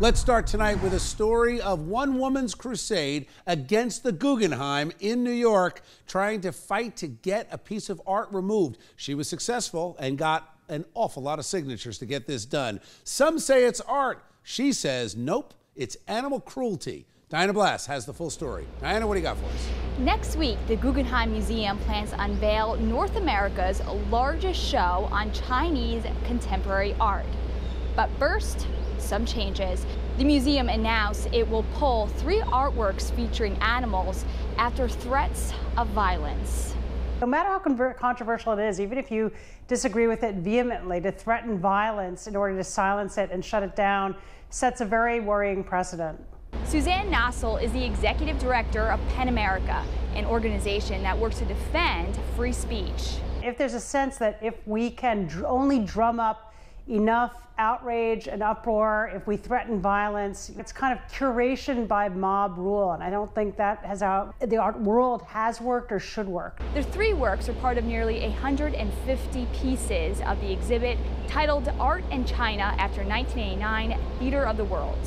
Let's start tonight with a story of one woman's crusade against the Guggenheim in New York, trying to fight to get a piece of art removed. She was successful and got an awful lot of signatures to get this done. Some say it's art. She says, nope, it's animal cruelty. Diana Blass has the full story. Diana, what do you got for us? Next week, the Guggenheim Museum plans to unveil North America's largest show on Chinese contemporary art. But first, some changes. The museum announced it will pull 3 artworks featuring animals after threats of violence. No matter how controversial it is, even if you disagree with it vehemently, to threaten violence in order to silence it and shut it down sets a very worrying precedent. Suzanne Nossel is the executive director of PEN America, an organization that works to defend free speech. If there's a sense that if we can only drum up enough outrage and uproar, if we threaten violence, it's kind of curation by mob rule, and I don't think that has how the art world has worked or should work. The 3 works are part of nearly 150 pieces of the exhibit titled Art in China After 1989, Theater of the World.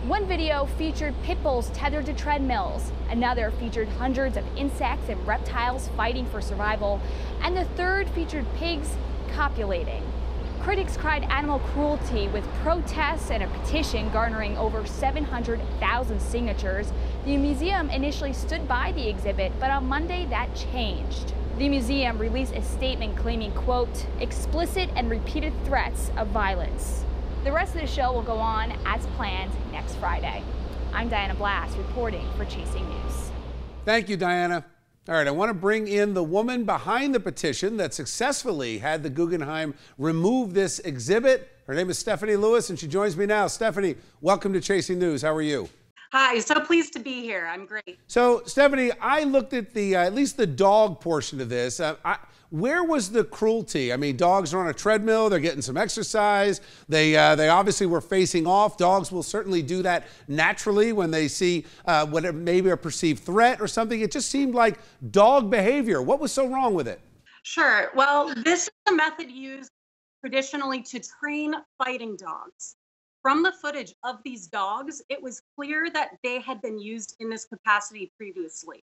One video featured pit bulls tethered to treadmills, another featured hundreds of insects and reptiles fighting for survival, and the third featured pigs copulating. Critics cried animal cruelty with protests and a petition garnering over 700,000 signatures. The museum initially stood by the exhibit, but on Monday that changed. The museum released a statement claiming, quote, explicit and repeated threats of violence. The rest of the show will go on as planned next Friday. I'm Diana Blass reporting for Chasing News. Thank you, Diana. All right, I want to bring in the woman behind the petition that successfully had the Guggenheim remove this exhibit. Her name is Stephanie Lewis, and she joins me now. Stephanie, welcome to Chasing News. How are you? Hi, so pleased to be here. I'm great. So, Stephanie, I looked at the at least the dog portion of this. Where was the cruelty? I mean, dogs are on a treadmill. They're getting some exercise. They obviously were facing off. Dogs will certainly do that naturally when they see what maybe a perceived threat or something. It just seemed like dog behavior. What was so wrong with it? Sure. Well, this is a method used traditionally to train fighting dogs. From the footage of these dogs, it was clear that they had been used in this capacity previously.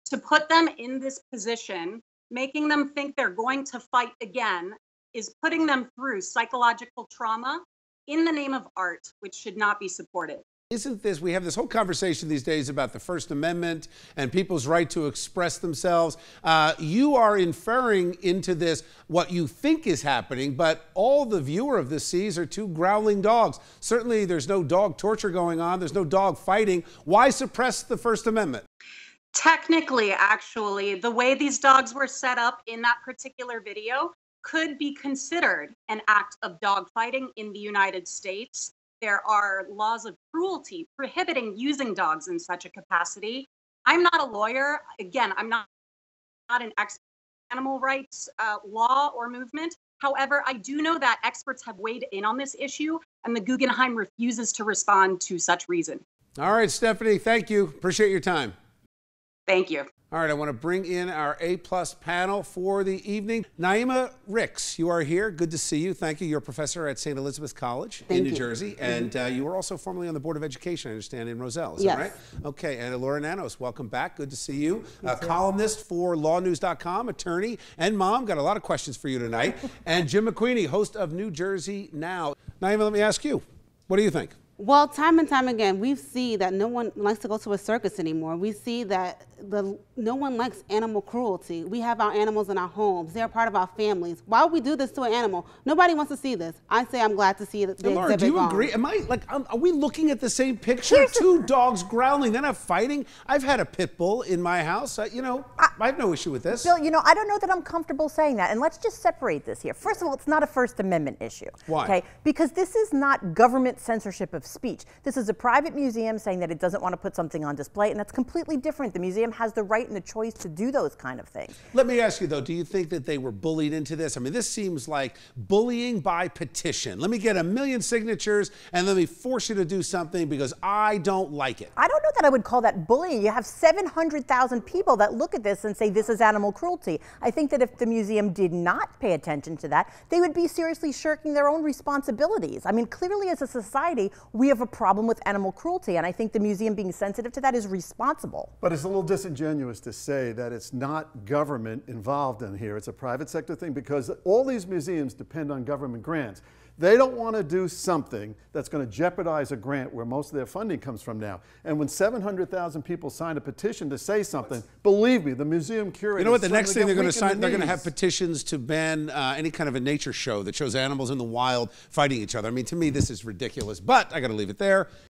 To put them in this position, making them think they're going to fight again, is putting them through psychological trauma in the name of art, which should not be supported. Isn't this, we have this whole conversation these days about the First Amendment and people's right to express themselves. You are inferring into this what you think is happening, but all the viewer of this sees are 2 growling dogs. Certainly there's no dog torture going on. There's no dog fighting. Why suppress the First Amendment? Technically, actually, the way these dogs were set up in that particular video could be considered an act of dog fighting in the United States. There are laws of cruelty prohibiting using dogs in such a capacity. I'm not a lawyer. Again, I'm not an expert in animal rights law or movement. However, I do know that experts have weighed in on this issue, and the Guggenheim refuses to respond to such reason. All right, Stephanie, thank you. Appreciate your time. Thank you. All right, I want to bring in our A-plus panel for the evening. Naima Ricks, you are here. Good to see you. Thank you. You're a professor at St. Elizabeth College in New Jersey, and you were also formerly on the Board of Education, I understand, in Roselle. Is that right? Okay, and Laura Nanos, welcome back. Good to see you. Columnist for lawnews.com, attorney, and mom. Got a lot of questions for you tonight. And Jim McQueenie, host of New Jersey Now. Naima, let me ask you, what do you think? Well, time and time again, we see that no one likes to go to a circus anymore. We see that no one likes animal cruelty. We have our animals in our homes. They're part of our families. Why would we do this to an animal? Nobody wants to see this. I say I'm glad to see the exhibit Laura, do you agree? Am I like? Are we looking at the same picture? 2 dogs growling, they're not fighting. I've had a pit bull in my house. You know, I have no issue with this. Bill, you know, I don't know that I'm comfortable saying that. And let's just separate this here. First of all, it's not a First Amendment issue. Why? Okay, because this is not government censorship of speech. This is a private museum saying that it doesn't want to put something on display, and that's completely different. The museum museum has the right and the choice to do those kind of things. Let me ask you though, do you think that they were bullied into this? I mean, this seems like bullying by petition. Let me get 1 million signatures and let me force you to do something because I don't like it. I don't know that I would call that bullying. You have 700,000 people that look at this and say this is animal cruelty. I think that if the museum did not pay attention to that, they would be seriously shirking their own responsibilities. I mean, clearly as a society, we have a problem with animal cruelty, and I think the museum being sensitive to that is responsible. But it's a little disingenuous to say that it's not government involved in here. It's a private sector thing because all these museums depend on government grants. They don't want to do something that's going to jeopardize a grant where most of their funding comes from now. And when 700,000 people sign a petition to say something, believe me, the museum curator. You know what? The next thing they're going to sign, they're going to have petitions to ban any kind of a nature show that shows animals in the wild fighting each other. I mean, to me, this is ridiculous. But I got to leave it there.